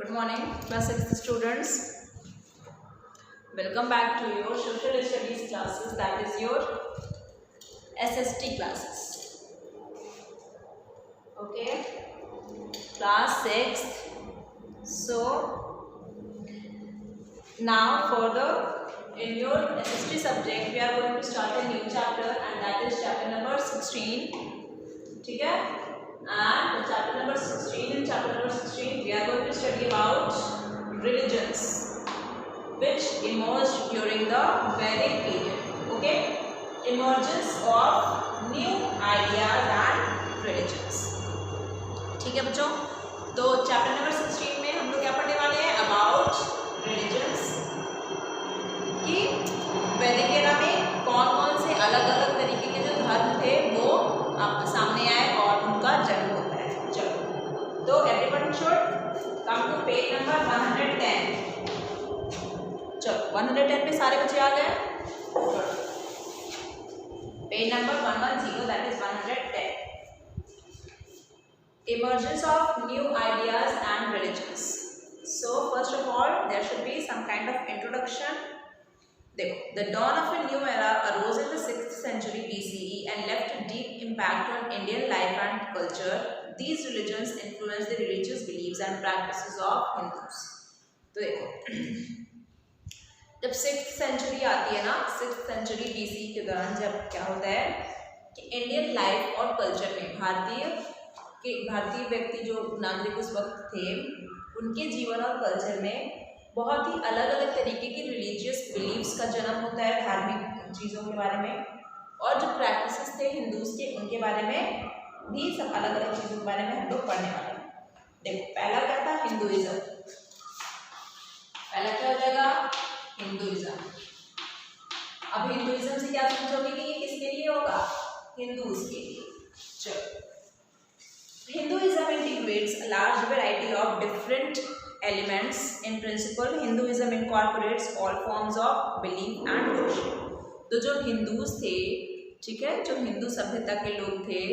Good morning, class 6 students. Welcome back to your social studies classes, that is your SST classes. Okay, class 6. So now in your SST subject we are going to start a new chapter, and that is chapter number 16. ठीक है? And chapter number 16 we are going to study about religions which emerged during the Vedic period. Okay, emergence of new ideas and religions. ठीक है बच्चों, तो chapter number 16 में हम लोग क्या पढ़ने वाले हैं? अबाउट रिलीजन्स कि वैदिक एरा में कौन कौन से अलग अलग तरीके के जो धर्म थे वो आपके सामने आए और उनका जन्म होता है. चलो, तो everyone should come to page number 110. चलो 110 पे सारे बच्चे आ गए. Page number 110, that is 110. Emergence of new ideas and religions. So first of all there should be some kind of introduction. The dawn of a new era arose in the 6th century BCE and left a deep impact on Indian life and culture. These religions influenced the religious beliefs and practices of Hindus. तो देखो, जब 6th century आती है ना, 6th century BC के दौरान जब क्या होता है कि इंडियन लाइफ और कल्चर में भारतीय व्यक्ति जो नागरिक उस वक्त थे उनके जीवन और कल्चर में बहुत ही अलग अलग तरीके की रिलीजियस बिलीव्स का जन्म होता है, धार्मिक चीज़ों के बारे में, और जो प्रैक्टिसेस थे हिंदूज के उनके बारे में भी सब अलग अलग चीज़ों के बारे में हम लोग पढ़ने वाले हैं. देखो, पहला क्या था? हिंदुइज्म. पहला क्या हो जाएगा? हिंदुइज्म. अब हिंदुइज्म से क्या समझोगे कि ये किसके लिए होगा? हिंदूज के लिए. चलो, Hinduism integrates a large variety of different elements. In principle, Hinduism incorporates all forms of belief and worship. तो जो हिंदूज थे, ठीक है, जो हिंदू सभ्यता के लोग थे,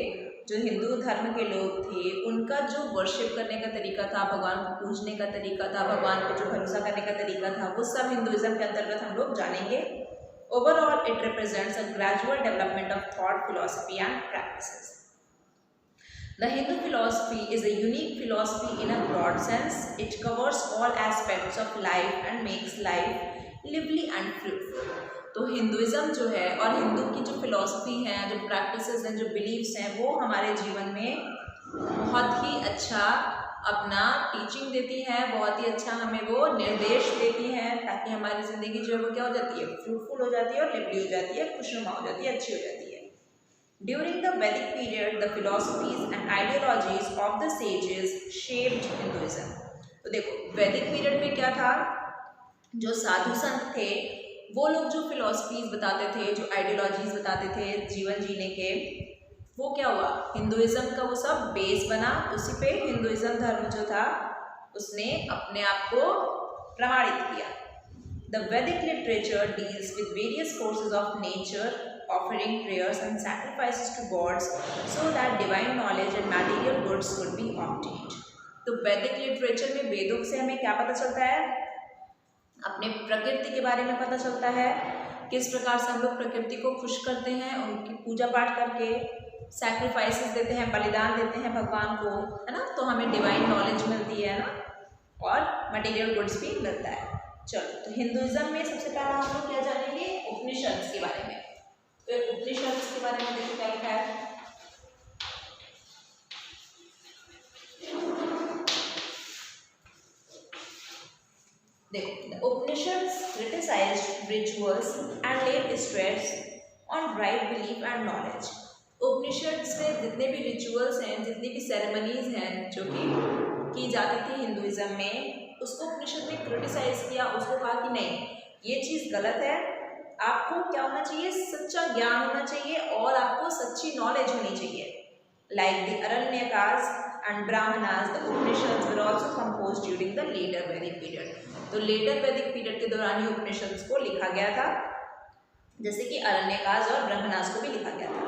जो हिंदू धर्म के लोग थे, उनका जो वर्शिप करने का तरीका था, भगवान को पूजने का तरीका था, भगवान को जो भरोसा करने का तरीका था, वो सब हिंदुइज्म के अंतर्गत हम लोग जानेंगे. Overall, it represents a gradual development of thought, philosophy and practices. The Hindu philosophy is a unique philosophy in a broad sense. It covers all aspects of life and makes life lively and fruitful. तो Hinduism जो है और हिंदू की जो philosophy है, जो practices हैं, जो बिलीव्स हैं, वो हमारे जीवन में बहुत ही अच्छा अपना टीचिंग देती है, बहुत ही अच्छा हमें वो निर्देश देती है ताकि हमारी ज़िंदगी जो है वो क्या हो जाती है? फ्रूटफुल हो जाती है और लिवली हो जाती है, खुशनुमा हो जाती है, अच्छी हो जाती है. During the Vedic period, the philosophies and ideologies of the sages shaped Hinduism. तो देखो, वैदिक पीरियड में क्या था? जो साधु संत थे वो लोग जो फिलॉसफीज बताते थे, जो आइडियोलॉजीज बताते थे जीवन जीने के, वो क्या हुआ? हिंदुइज्म का वो सब बेस बना. उसी पे हिंदुइज्म धर्म जो था उसने अपने आप को प्रमाणित किया. The Vedic literature deals with various forces of nature, offering prayers and sacrifices to gods so that divine knowledge and material goods could be obtained. तो वैदिक लिटरेचर में वेदों से हमें क्या पता चलता है? अपने प्रकृति के बारे में पता चलता है, किस प्रकार से हम लोग प्रकृति को खुश करते हैं, उनकी पूजा पाठ करके सैक्रिफाइसेस देते हैं, बलिदान देते हैं भगवान को, है ना, तो हमें डिवाइन नॉलेज मिलती है ना, और मटेरियल गुड्स भी मिलता है. चलो, तो हिंदुइज्म में सबसे पहला हम लोग क्या जानेंगे? उपनिषद के बारे में. तो उपनिषद के बारे में देखो क्या लिखा है. देखो, the Upanishads criticized rituals and laid stress on right belief and knowledge. उपनिषद से जितने भी रिचुअल्स हैं, जितनी भी सेरेमनीज हैं जो कि की जाती थी हिंदुइज्म में, उसको उपनिषद ने क्रिटिसाइज किया. उसको कहा कि नहीं, ये चीज़ गलत है, आपको क्या होना चाहिए? सच्चा ज्ञान होना चाहिए और आपको सच्ची नॉलेज होनी चाहिए. Like the Aranyakas and Brahmanas, the Upanishads were also composed during the later Vedic period. तो लेटर वैदिक पीरियड के दौरान ही उपनिषद्स को लिखा गया था, जैसे कि अरण्यकास और ब्राह्मणास को भी लिखा गया था.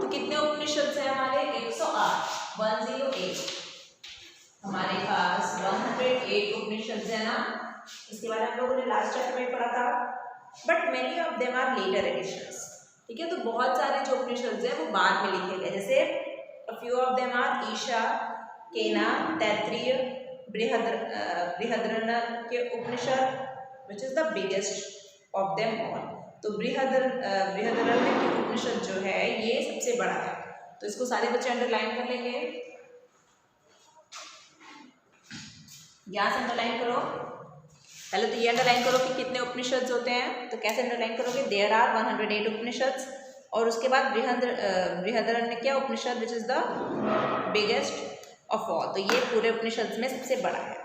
तो कितने उपनिषद्स हैं हमारे? 108. हमारे पास 108 उपनिषद इसके बारे में हम लोगों ने लास्ट चैप्टर में पढ़ा था। But many of them are later additions, ठीक है। तो बहुत सारे जो उपनिषद हैं वो बाद में लिखे गए, जैसे a few of them are Isha, Kena, Taittiriya, Brihadaranyaka Upanishad which is the biggest of them all. तो बृहद्रण्यक उपनिषद जो है ये सबसे बड़ा है। तो इसको सारे बच्चे अंडरलाइन कर लेंगे, यहाँ से अंडरलाइन करो। पहले तो ये अंडरलाइन करो कि कितने उपनिषद होते हैं। तो कैसे अंडरलाइन करोगे, देयर आर 108 उपनिषद, और उसके बाद Brihadaranyaka Upanishad which is the biggest of all. तो ये पूरे उपनिषद में सबसे बड़ा है।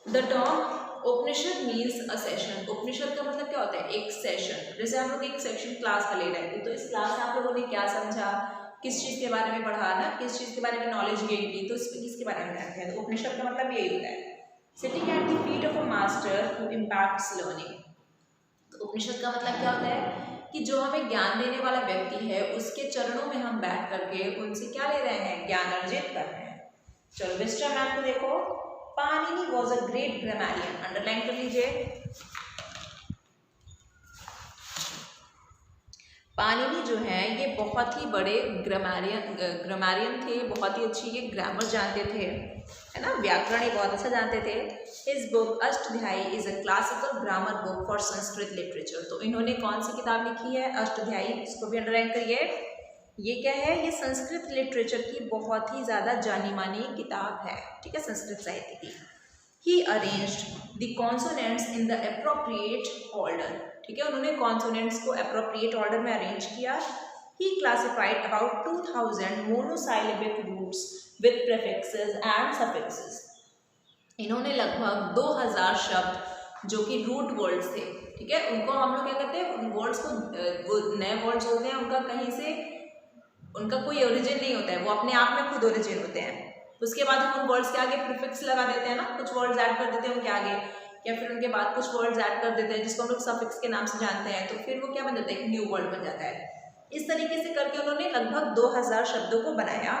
The term Upanishad means a session. Upanishad का मतलब क्या होता है, एक सेशन। जैसे हम लोग एक सेक्शन क्लास का ले रहे थे, तो इस क्लास में आप लोगों ने क्या समझा, किस चीज़ के बारे में पढ़ा ना, किस चीज़ के बारे में नॉलेज गेन की, तो इसमें किसके बारे में जानते हैं। तो उपनिषद का मतलब यही होता है, sitting at the feet of a master who impacts learning. तो उपनिषद का मतलब क्या होता है कि जो हमें ज्ञान देने वाला व्यक्ति है उसके चरणों में हम बैठ करके उनसे क्या ले रहे हैं, ज्ञान अर्जित कर रहे हैं। चलो विस्टम मैप को देखो, Panini was a great grammarian, underline कर लीजिए। पाणिनि जो है ये बहुत ही बड़े ग्रामरियन थे, बहुत ही अच्छी ये ग्रामर जानते थे, है ना, व्याकरण ये बहुत अच्छा जानते थे। His book Ashtadhyayi is a classical grammar book for Sanskrit literature. तो इन्होंने कौन सी किताब लिखी है, अष्टध्यायी, इसको भी अंडरलाइन करिए। ये क्या है, ये संस्कृत लिटरेचर की बहुत ही ज़्यादा जानी मानी किताब है, ठीक है, संस्कृत साहित्य की। He arranged the consonants in the appropriate order, ठीक है, उन्होंने कॉन्सोनेंट्स को एप्रोप्रिएट ऑर्डर में अरेंज किया। He classified about 2000 monosyllabic roots with prefixes and suffixes. इन्होंने लगभग 2000 शब्द जो कि रूट वर्ड्स थे, ठीक है, उनको हम लोग क्या कहते हैं, उन वर्ड्स को, वो नए वर्ड्स होते हैं, उनका कहीं से उनका कोई ओरिजिन नहीं होता है, वो अपने आप में खुद ओरिजिन होते हैं। उसके बाद हम उन वर्ड्स के आगे प्रीफिक्स लगा देते हैं ना, कुछ वर्ड्स ऐड कर देते हैं उनके आगे, या फिर उनके बाद कुछ वर्ड्स ऐड कर देते हैं जिसको हम लोग सफिक्स के नाम से जानते हैं। तो फिर वो क्या बन जाता है, एक न्यू वर्ड बन जाता है। इस तरीके से करके उन्होंने लगभग 2000 शब्दों को बनाया।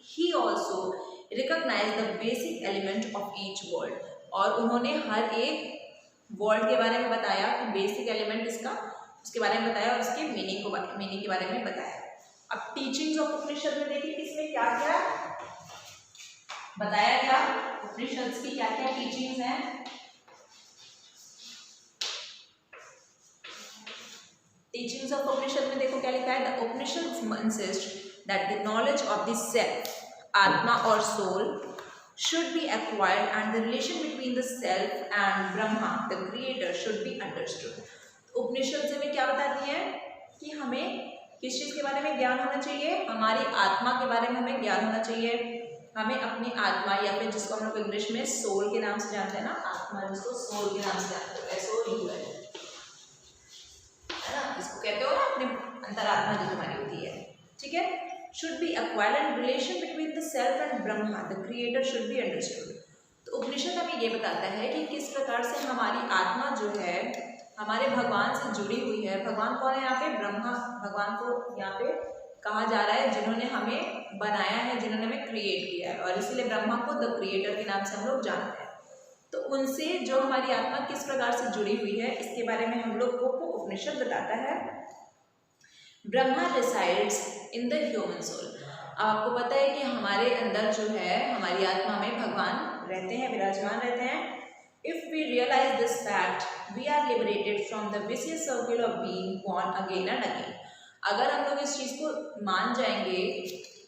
He also recognize the basic element of each word, और उन्होंने हर एक वर्ड के बारे में बताया कि बेसिक एलिमेंट इसका, उसके बारे में बताया, और उसके मीनिंग के बारे में बताया। अब टीचिंग्स ऑफ उपनिषद में देखिए किसमें क्या क्या बताया गया, उपनिषद की क्या क्या टीचिंग्स हैं। टीचिंग्स ऑफ उपनिषद में देखो क्या लिखा है, the Upanishad insist that the knowledge of the self, आत्मा और soul should be acquired and the relation between the self and Brahma, the creator, should be understood। उपनिषद से में क्या बताती है कि हमें किस चीज़ के बारे में ज्ञान होना चाहिए, हमारी आत्मा के बारे में हमें ज्ञान होना चाहिए। हमें अपनी आत्मा, या फिर जिसको हम लोग इंग्लिश में सोल के नाम से जानते हैं ना, आत्मा जिसको सोल के नाम से जानते हो, SOUL है ना, इसको कहते हो ना अपने अंतरात्मा जो तुम्हारी होती है, ठीक है। should be acquired and relation between the self and Brahma, the creator, should be understood। तो उपनिषद हमें ये बताता है कि किस प्रकार से हमारी आत्मा जो है हमारे भगवान से जुड़ी हुई है। भगवान कौन है यहाँ पे, ब्रह्मा भगवान को यहाँ पे कहा जा रहा है, जिन्होंने हमें बनाया है, जिन्होंने हमें क्रिएट किया है, और इसीलिए ब्रह्मा को द क्रिएटर के नाम से हम लोग जानते हैं। तो उनसे जो हमारी आत्मा किस प्रकार से जुड़ी हुई है, इसके बारे में हम लोग को उपनिषद बताता है। Brahma resides in the human soul. अब आपको पता है कि हमारे अंदर जो है, हमारी आत्मा में भगवान रहते हैं, विराजमान रहते हैं। If we realize this fact, we are liberated from the vicious circle of being born again and again। अगर हम लोग इस चीज़ को मान जाएंगे,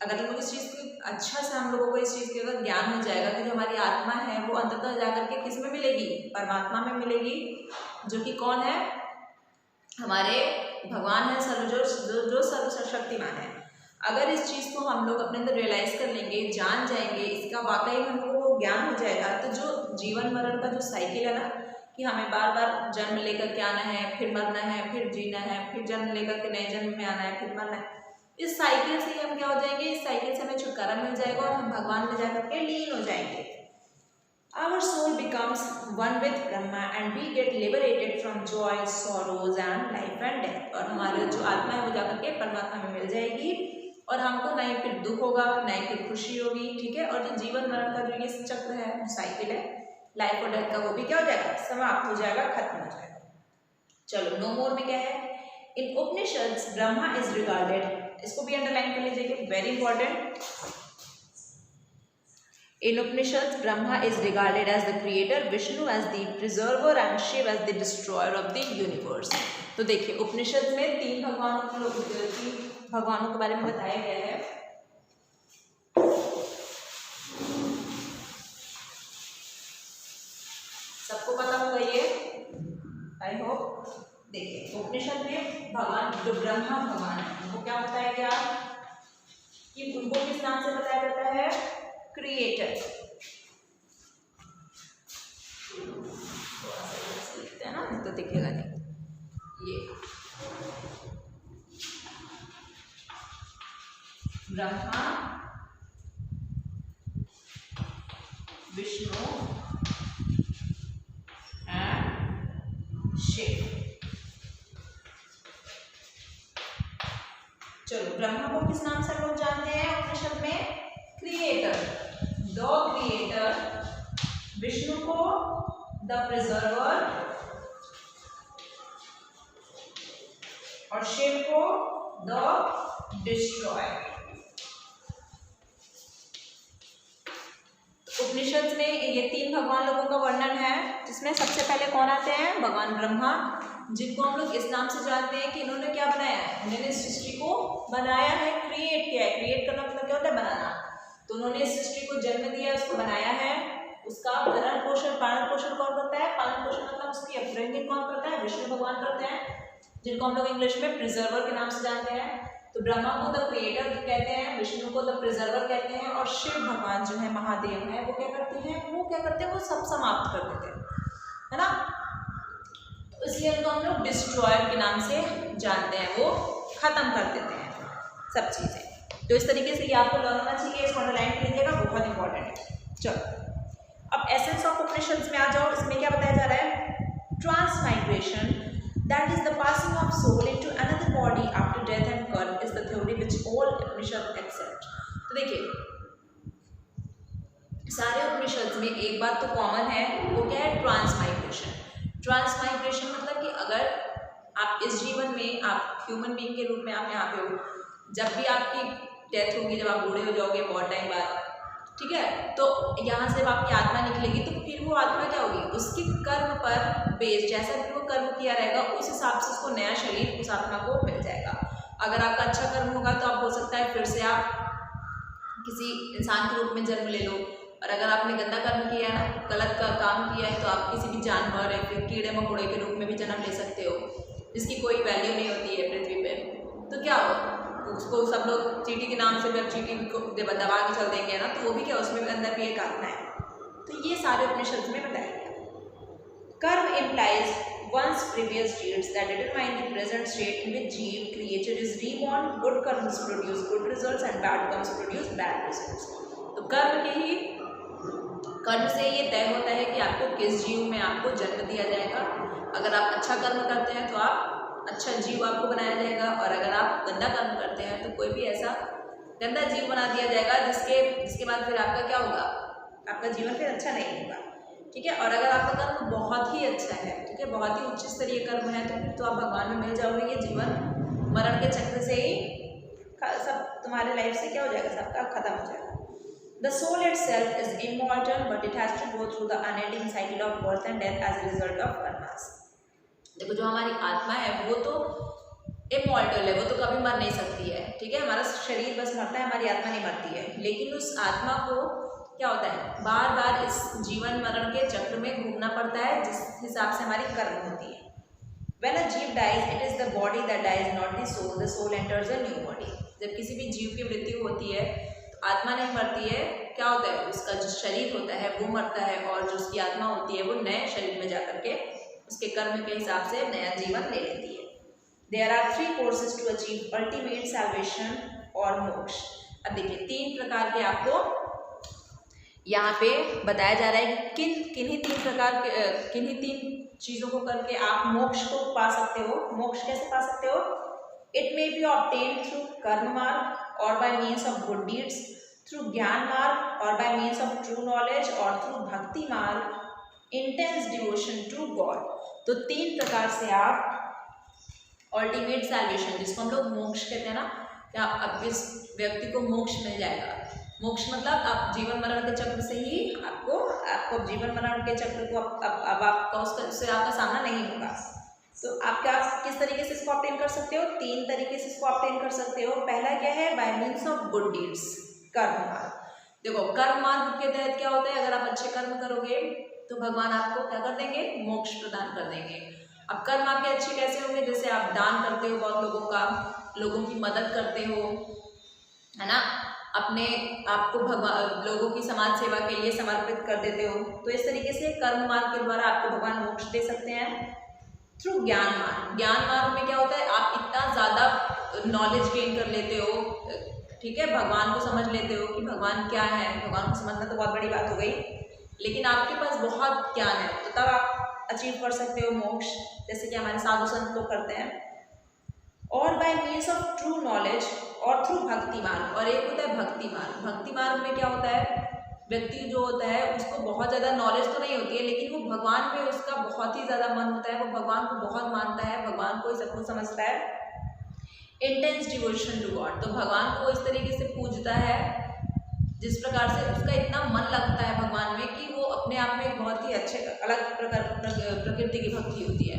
अगर हम लोग इस चीज़ को अच्छा से, हम लोगों को इस चीज़ के अगर ज्ञान हो जाएगा कि जो हमारी आत्मा है वो अंततः जाकर के किस में मिलेगी, परमात्मा में मिलेगी, जो कि कौन है, हमारे भगवान है, जो सर्वशक्तिमान है। अगर इस चीज़ को हम लोग अपने अंदर रियलाइज़ कर लेंगे, जान जाएंगे, इसका वाकई में हम लोगों को ज्ञान हो जाएगा, तो जो जीवन मरण का जो साइकिल है ना, कि हमें बार बार जन्म लेकर के आना है, फिर मरना है, फिर जीना है, फिर जन्म लेकर के नए जन्म में आना है, फिर मरना है, इस साइकिल से हम क्या हो जाएंगे, इस साइकिल से हमें छुटकारा मिल जाएगा और हम भगवान में जाकर के लीन हो जाएंगे। Our soul becomes one with Brahma and we get liberated from joy, sorrows and life and death। और हमारे जो आत्मा है वो जाकर के परमात्मा में मिल जाएगी, और हमको ना ही फिर दुख होगा, ना ही फिर खुशी होगी, ठीक है। और जो जीवन मरण का जो ये चक्र है, साइकिल है, लाइफ और डेथ का वो भी क्या हो जाएगा, समाप्त हो जाएगा, खत्म हो जाएगा। चलो नो मोर में क्या है, इन उपनिषद्स ब्रह्मा इज रिगार्डेड, इसको भी अंडरलाइन कर लीजिए, very important. In Upanishads, Brahma is regarded as the creator, Vishnu as the preserver and Shiva as the destroyer of the universe. तो देखिए उपनिषद में तीन भगवानों के बारे में बताया गया है। सबको पता होगा ये, आई होप। देखिए उपनिषद में भगवान जो ब्रह्मा भगवान है उनको क्या बताया गया कि उनको किस नाम से बताया जाता है, क्रिएटर। लिखते हैं ना तो दिखेगा नहीं, ये ब्रह्मा, विष्णु एंड शिव। चलो ब्रह्मा को किस नाम से लोग जानते हैं उपनिषद में, क्रिएटर, द क्रिएटर, विष्णु को द प्रिजर्वर और शिव को द डिस्ट्रॉयर। उपनिषद में ये तीन भगवान लोगों का वर्णन है, जिसमें सबसे पहले कौन आते हैं, भगवान ब्रह्मा, जिनको हम लोग इस नाम से जानते हैं कि इन्होंने क्या बनाया है, उन्होंने सृष्टि को बनाया है, क्रिएट किया है। क्रिएट करना मतलब क्या होता है, बनाना। तो उन्होंने सृष्टि को जन्म दिया, उसको बनाया है, उसका भरण पोषण पालन पोषण कौन करता है, पालन पोषण मतलब उसकी अपब्रिंगिंग कौन करता है, विष्णु भगवान करते हैं, जिनको हम लोग इंग्लिश में प्रिजर्वर के नाम से जानते हैं। तो ब्रह्मा को द क्रिएटर कहते हैं, विष्णु को द प्रिजर्वर कहते हैं, और शिव भगवान जो है महादेव है वो क्या करते हैं, वो सब समाप्त कर देते हैं, है ना। तो इसलिए उनको हम लोग डिस्ट्रॉयर के नाम से जानते हैं, वो खत्म कर देते हैं सब चीजें। तो इस तरीके से ये आपको लर्न होना चाहिए, इसको अंडरलाइन कर लीजिएगा, बहुत इंपॉर्टेंट है। चलो अब एसेंस ऑफ उपनिषद्स में आ जाओ। इसमें क्या बताया जा रहा है, transmigration, that is the passing of soul into another body after death and कर्म is the theory which all Upanishads accept। तो देखिए सारे उपनिषद में एक बात तो कॉमन है, वो क्या है, ट्रांसमाइग्रेशन। ट्रांसमाइग्रेशन मतलब कि अगर आप इस जीवन में आप ह्यूमन बीइंग के रूप में आप यहाँ पे हो, जब भी आपकी डेथ होगी, जब आप बूढ़े हो जाओगे बहुत टाइम बाद, ठीक है, तो यहाँ से आपकी आत्मा निकलेगी, तो फिर वो आत्मा क्या होगी, उसके कर्म पर बेस्ड, जैसा भी वो कर्म किया रहेगा उस हिसाब से उसको नया शरीर उस आत्मा को मिल जाएगा। अगर आपका अच्छा कर्म होगा तो आप हो सकता है फिर से आप किसी इंसान के रूप में जन्म ले लो, और अगर आपने गंदा कर्म किया है ना, गलत का काम किया है, तो आप किसी भी जानवर या फिर कीड़े मकोड़े के रूप में भी जन्म ले सकते हो, जिसकी कोई वैल्यू नहीं होती है पृथ्वी पे। तो क्या हो, उसको सब लोग चींटी के नाम से जब चींटी को दबा के चल देंगे ना, तो वो भी क्या, उसमें भी अंदर भी एक आत्मा है। तो ये सारे उपनिषद में बताया गया। कर्म implies one's previous deeds that determine the present state in which जीव creature is reborn. Good karmas produce good results and bad karmas produce bad results। तो कर्म से ये तय होता है कि आपको किस जीव में आपको जन्म दिया जाएगा। अगर आप अच्छा कर्म करते हैं तो आप अच्छा जीव आपको बनाया जाएगा, और अगर आप गंदा कर्म करते हैं तो कोई भी ऐसा गंदा जीव बना दिया जाएगा जिसके बाद फिर आपका क्या होगा, आपका जीवन फिर अच्छा नहीं होगा, ठीक है। और अगर आपका कर्म बहुत ही अच्छा है, ठीक है, बहुत ही उच्च स्तरीय कर्म है, तो फिर तो आप भगवान में मिल जाओगे। ये जीवन मरण के चक्र से ही सब तुम्हारे लाइफ से क्या हो जाएगा, सबका खत्म हो जाएगा। The soul itself is immortal, but it has to go through the unending cycle of birth and death as a result of karmas। देखो जो हमारी आत्मा है वो तो इमॉर्टल है, वो तो कभी मर नहीं सकती है, ठीक है, हमारा शरीर बस मरता है, हमारी आत्मा नहीं मरती है। लेकिन उस आत्मा को क्या होता है, बार बार इस जीवन मरण के चक्र में घूमना पड़ता है, जिस हिसाब से हमारी कर्म होती है। When a जीव dies, it is the body that dies, not the soul. The soul enters a new body। जब किसी भी जीव की मृत्यु होती है तो आत्मा नहीं मरती है, क्या होता है, उसका जो शरीर होता है वो मरता है, और जो उसकी आत्मा होती है वो नए शरीर में जाकर के उसके कर्म के हिसाब से नया जीवन ले लेती है। There are 3 courses to achieve ultimate salvation और मोक्ष। अब देखिए 3 प्रकार के आपको यहाँ पे बताया जा रहा है कि किन्हीं तीन चीज़ों को करके आप मोक्ष को पा सकते हो। मोक्ष कैसे पा सकते हो, it may be obtained through कर्म मार्ग और bye means of good deeds, through ज्ञान मार्ग और bye means of true knowledge, और थ्रू भक्ति मार्ग इंटेंस डिवोशन टू गॉड। तो 3 प्रकार से आप अल्टीमेट सैल्वेशन, जिसको हम लोग मोक्ष कहते हैं ना, क्या अब इस व्यक्ति को मोक्ष मिल जाएगा। मोक्ष मतलब आप जीवन मरण के चक्र से ही आपको जीवन मरण के चक्र को अब आपका उससे आपका सामना नहीं होगा। तो आप क्या किस तरीके से इसको ऑब्टेन कर सकते हो? 3 तरीके से इसको ऑब्टेन कर सकते हो। पहला क्या है? Bye means of good deeds, कर्म मार्ग। देखो कर्म मार्ग के तहत क्या होता है, अगर आप अच्छे कर्म करोगे तो भगवान आपको क्या कर देंगे? मोक्ष प्रदान कर देंगे। अब कर्म आपके अच्छे कैसे होंगे? जैसे आप दान करते हो बहुत लोगों का, लोगों की मदद करते हो, है ना, अपने आपको भगवान लोगों की समाज सेवा के लिए समर्पित कर देते हो। तो इस तरीके से कर्म मार्ग के द्वारा आपको भगवान मोक्ष दे सकते हैं। थ्रू ज्ञान मार्ग, ज्ञान मार्ग में क्या होता है, आप इतना ज़्यादा नॉलेज गेन कर लेते हो, ठीक है, भगवान को समझ लेते हो कि भगवान क्या है। भगवान को समझना तो बहुत बड़ी बात हो गई, लेकिन आपके पास बहुत ज्ञान है, तो तब आप अचीव कर सकते हो मोक्ष, जैसे कि हमारे साधु संत लोग करते हैं। और bye means of true knowledge और थ्रू भक्ति मार्ग। और एक होता है भक्ति मार्ग। भक्ति मार्ग में क्या होता है, व्यक्ति जो होता है उसको बहुत ज़्यादा नॉलेज तो नहीं होती है, लेकिन वो भगवान पे उसका बहुत ही ज़्यादा मन होता है, वो भगवान को बहुत मानता है, भगवान को सब कुछ समझता है। इंटेंस डिवोशन टू गॉड, तो भगवान को इस तरीके से पूजता है जिस प्रकार से उसका इतना मन लगता है भगवान में कि वो अपने आप में एक बहुत ही अच्छे अलग प्रकृति की भक्ति होती है।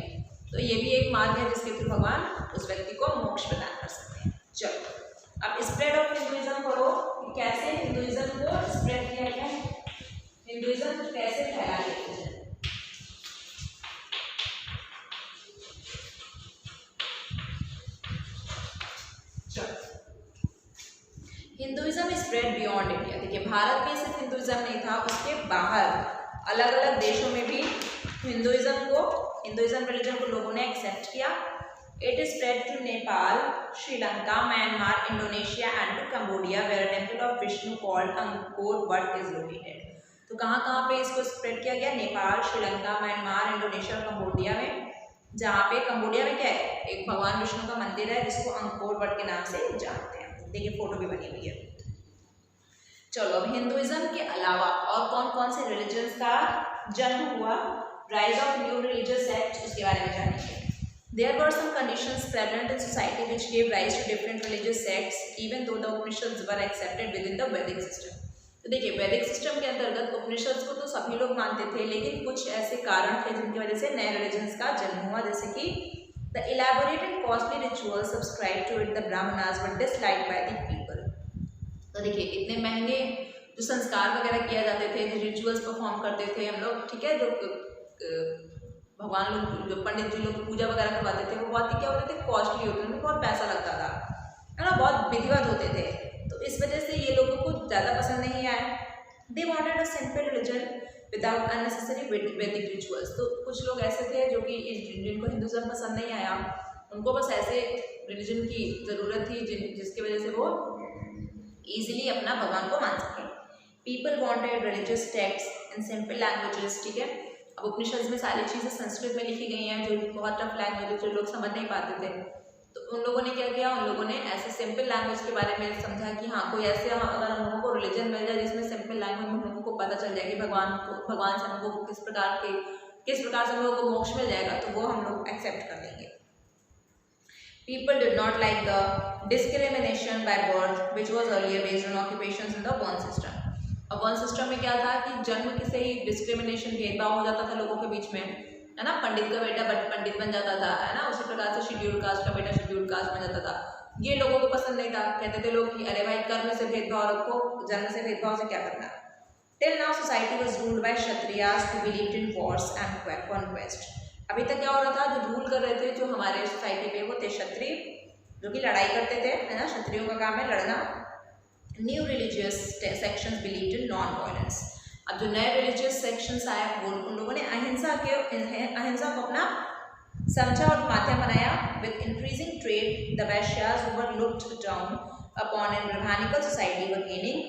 तो ये भी एक मार्ग है जिसके थ्रू भगवान उस व्यक्ति को मोक्ष प्रदान कर सकते हैं। चलो अब स्प्रेड ऑफ हिंदुइज्म पढ़ो, कैसे हिंदुइज्म को स्प्रेड किया गया, हिंदुइज्म कैसे फैला गया। Hinduism spread beyond India. देखिए भारत में सिर्फ हिंदुइज्म नहीं था, उसके बाहर अलग अलग देशों में भी हिंदुइज्म रिलीजन को लोगों ने एक्सेप्ट किया। It is spread to Nepal, Sri Lanka, Myanmar, Indonesia and to Cambodia where a temple of Vishnu called Angkor Wat is located. तो कहाँ पे इसको स्प्रेड किया गया? नेपाल, श्रीलंका, म्यांमार, इंडोनेशिया और कंबोडिया में। जहाँ पे कंबोडिया में क्या है, एक भगवान विष्णु का मंदिर है जिसको अंकोर वट के नाम से जानते हैं। देखिए फोटो भी बनी हुई है। चलो अब हिंदुइज्म के अलावा और कौन कौन से रिलीजन्स का जन्म हुआ, rise of new religious sect, उसके बारे में जानेंगे। There were some conditions prevalent in society which gave rise to different religious sects, even though the Upanishads were accepted within the Vedic system. तो देखिए वैदिक सिस्टम के अंतर्गत उपनिषद को तो सभी लोग मानते थे, लेकिन कुछ ऐसे कारण थे जिनकी वजह से नए रिलीजन्स का जन्म हुआ, जैसे कि the elaborate and costly rituals subscribed to it the Brahmanas were disliked by the people. तो देखिए इतने महंगे जो संस्कार वगैरह किया जाते थे, जो रिचुअल्स परफॉर्म करते थे हम लोग, ठीक है, जो भगवान लोग जो पंडित जी लोग पूजा वगैरह करवाते थे, वो बहुत ही क्या होते थे, कॉस्टली होते थे, उनमें बहुत पैसा लगता था, है ना, बहुत विधिवत होते थे। तो इस वजह से ये लोगों को ज़्यादा पसंद नहीं आया। They wanted a simple religion without unnecessary वैदिक रिचुअल्स। तो कुछ लोग ऐसे थे जो कि जिनको हिंदुज़म पसंद नहीं आया, उनको बस ऐसे रिलीजन की ज़रूरत थी जिसकी वजह से वो ईजिली अपना भगवान को मान सकें। People wanted religious text in simple languages, ठीक है। अब उपनिषद में सारी चीज़ें संस्कृत में लिखी गई हैं, जो बहुत टफ लैंग्वेज है, जो लोग समझ नहीं पाते थे। तो उन लोगों ने क्या किया, उन लोगों ने ऐसे सिंपल लैंग्वेज के बारे में समझा कि हाँ कोई ऐसे अगर हम लोगों को रिलीजन मिल जाए जिसमें सिंपल लैंग्वेज में हम लोगों को पता चल जाए कि भगवान से हम लोगों को किस प्रकार से हम लोगों को मोक्ष मिल जाएगा, तो वो हम लोग एक्सेप्ट कर लेंगे। People did not like the discrimination by birth, which was earlier based on occupations in the one system. अब वन सिस्टम में क्या था कि जन्म से ही डिस्क्रिमिनेशन, भेदभाव हो जाता था लोगों के बीच में, है ना। पंडित का बेटा पंडित बन जाता था, है ना, उसी प्रकार से शेड्यूल कास्ट का बेटा शेड्यूल कास्ट बन जाता था। ये लोगों को पसंद नहीं था, कहते थे लोग कि अरे भाई कर्म से भेदभाव रखो, जन्म से भेदभाव से क्या करना। Till now society was ruled by Kshatriyas who believed in Wars and conquest. अभी तक क्या हो रहा था, जो रूल कर रहे थे जो हमारे सोसाइटी पे, वो थे क्षत्रिय, जो कि लड़ाई करते थे, है ना, क्षत्रियों का काम है लड़ना। New religious sections believed in non violence. अब जो नए रिलीजियस सेक्शंस आए, वो उन लोगों ने अहिंसा को अपना समझा और माध्यम बनाया। With increasing trade the Vaishyas who were looked down upon in Brahmanical society were gaining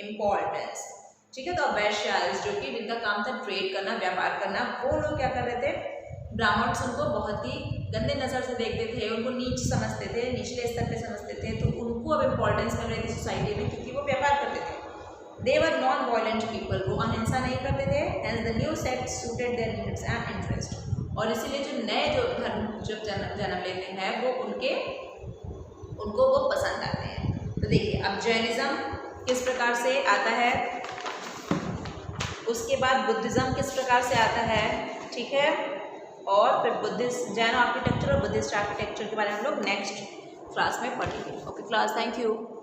importance, ठीक है। तो अब वैश्यास जो कि जिनका काम था ट्रेड करना, व्यापार करना, वो लोग क्या कर रहे थे, ब्राह्मण्स उनको बहुत ही गंदे नज़र से देखते थे, उनको नीच समझते थे, निचले स्तर पे समझते थे। तो उनको अब इम्पोर्टेंस मिल रही थी सोसाइटी में, क्योंकि वो व्यापार करते थे। They were non tolerant people, वो अहिंसा नहीं करते थे। Hence the new sect suited their needs and interest, और इसीलिए जो नए जो धर्म जब जन्म लेते हैं उनको वो पसंद आते हैं। तो देखिए अब जैनिज्म किस प्रकार से आता है, उसके बाद बुद्धिज़्म किस प्रकार से आता है, ठीक है, और फिर बुद्धिस्ट जैन आर्किटेक्चर और बुद्धिस्ट आर्किटेक्चर के बारे में हम लोग नेक्स्ट क्लास में पढ़ेंगे। Okay class, thank you.